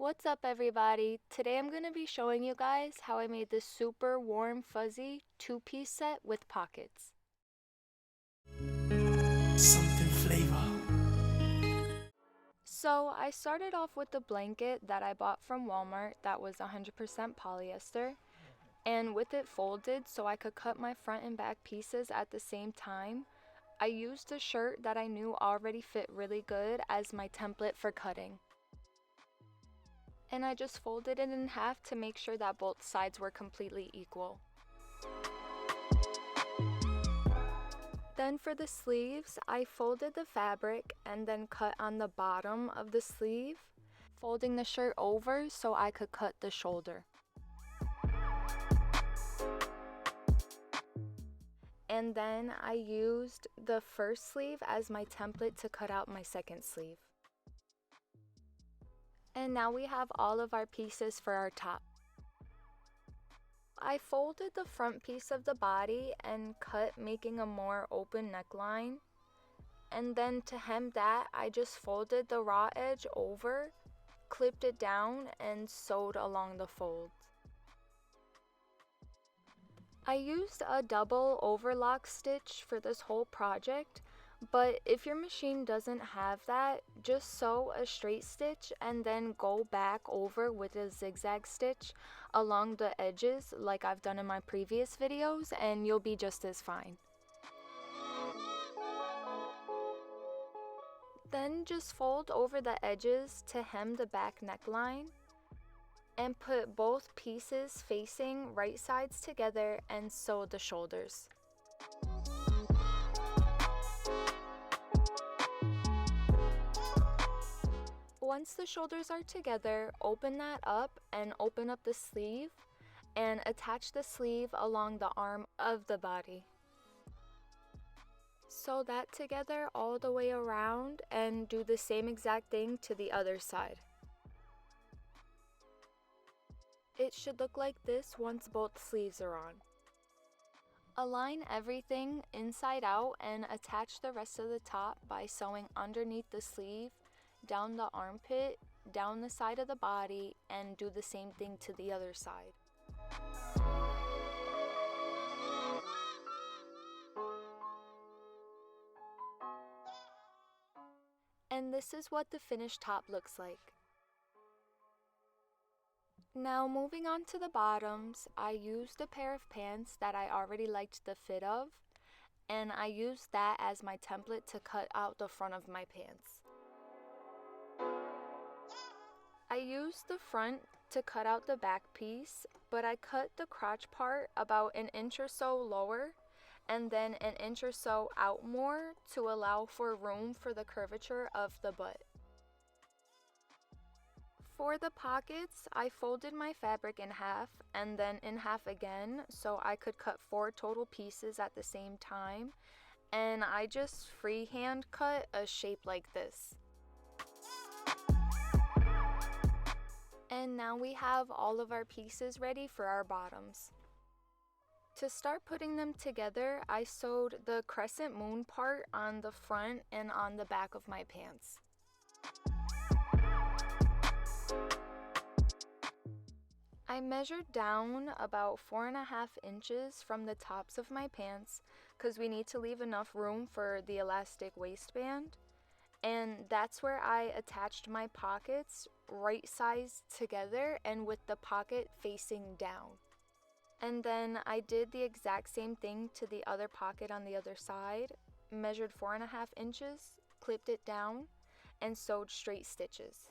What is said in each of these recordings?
What's up everybody? Today I'm going to be showing you guys how I made this super warm fuzzy two-piece set with pockets. Something flavor. So I started off with the blanket that I bought from Walmart that was 100% polyester, and with it folded so I could cut my front and back pieces at the same time, I used a shirt that I knew already fit really good as my template for cutting. And I just folded it in half to make sure that both sides were completely equal. Then for the sleeves, I folded the fabric and then cut on the bottom of the sleeve, folding the shirt over so I could cut the shoulder. And then I used the first sleeve as my template to cut out my second sleeve. And now we have all of our pieces for our top. I folded the front piece of the body and cut, making a more open neckline. And then to hem that, I just folded the raw edge over, clipped it down, and sewed along the folds. I used a double overlock stitch for this whole project, but if your machine doesn't have that, just sew a straight stitch and then go back over with a zigzag stitch along the edges like I've done in my previous videos, and you'll be just as fine. Then just fold over the edges to hem the back neckline and put both pieces facing right sides together and sew the shoulders. Once the shoulders are together, open that up and open up the sleeve and attach the sleeve along the arm of the body. Sew that together all the way around and do the same exact thing to the other side. It should look like this once both sleeves are on. Align everything inside out and attach the rest of the top by sewing underneath the sleeve, down the armpit, down the side of the body, and do the same thing to the other side. And this is what the finished top looks like. Now moving on to the bottoms, I used a pair of pants that I already liked the fit of, and I used that as my template to cut out the front of my pants. I used the front to cut out the back piece, but I cut the crotch part about an inch or so lower and then an inch or so out more to allow for room for the curvature of the butt. For the pockets, I folded my fabric in half and then in half again so I could cut 4 total pieces at the same time, and I just freehand cut a shape like this. And now we have all of our pieces ready for our bottoms. To start putting them together, I sewed the crescent moon part on the front and on the back of my pants. I measured down about 4.5 inches from the tops of my pants because we need to leave enough room for the elastic waistband. And that's where I attached my pockets right sides together and with the pocket facing down. And then I did the exact same thing to the other pocket on the other side, measured 4.5 inches, clipped it down, and sewed straight stitches.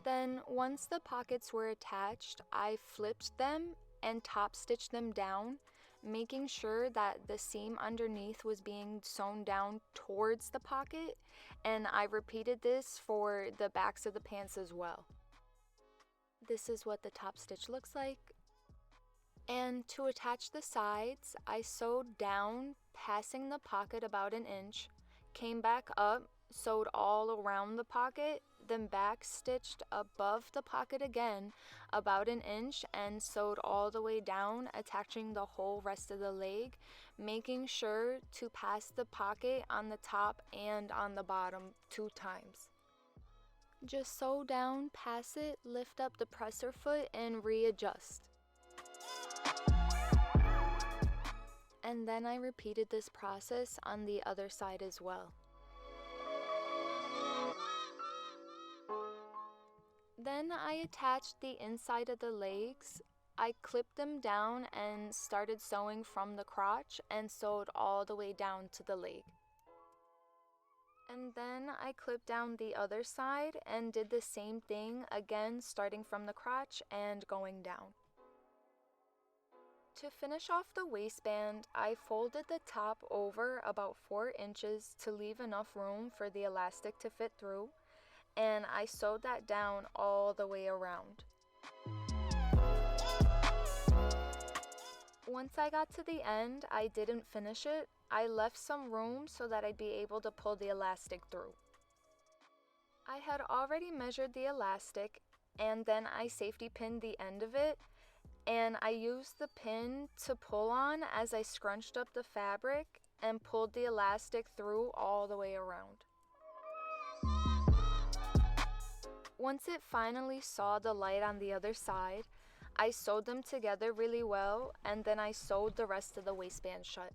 Then once the pockets were attached, I flipped them and top stitched them down, making sure that the seam underneath was being sewn down towards the pocket, and I repeated this for the backs of the pants as well. This is what the top stitch looks like. And to attach the sides, I sewed down, passing the pocket about an inch, came back up, sewed all around the pocket, then back stitched above the pocket again about an inch and sewed all the way down, attaching the whole rest of the leg, making sure to pass the pocket on the top and on the bottom 2 times. Just sew down, pass it, lift up the presser foot and readjust. And then I repeated this process on the other side as well. Then I attached the inside of the legs. I clipped them down and started sewing from the crotch and sewed all the way down to the leg. And then I clipped down the other side and did the same thing again, starting from the crotch and going down. To finish off the waistband, I folded the top over about 4 inches to leave enough room for the elastic to fit through, and I sewed that down all the way around. Once I got to the end, I didn't finish it. I left some room so that I'd be able to pull the elastic through. I had already measured the elastic, and then I safety pinned the end of it, and I used the pin to pull on as I scrunched up the fabric and pulled the elastic through all the way around. Once it finally saw the light on the other side, I sewed them together really well, and then I sewed the rest of the waistband shut.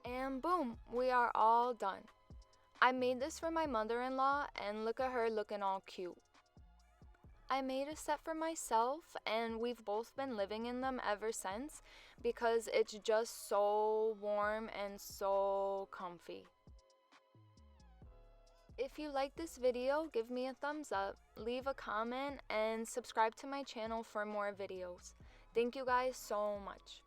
And boom, we are all done. I made this for my mother-in-law, and look at her looking all cute. I made a set for myself, and we've both been living in them ever since because it's just so warm and so comfy. If you like this video, give me a thumbs up, leave a comment, and subscribe to my channel for more videos. Thank you guys so much.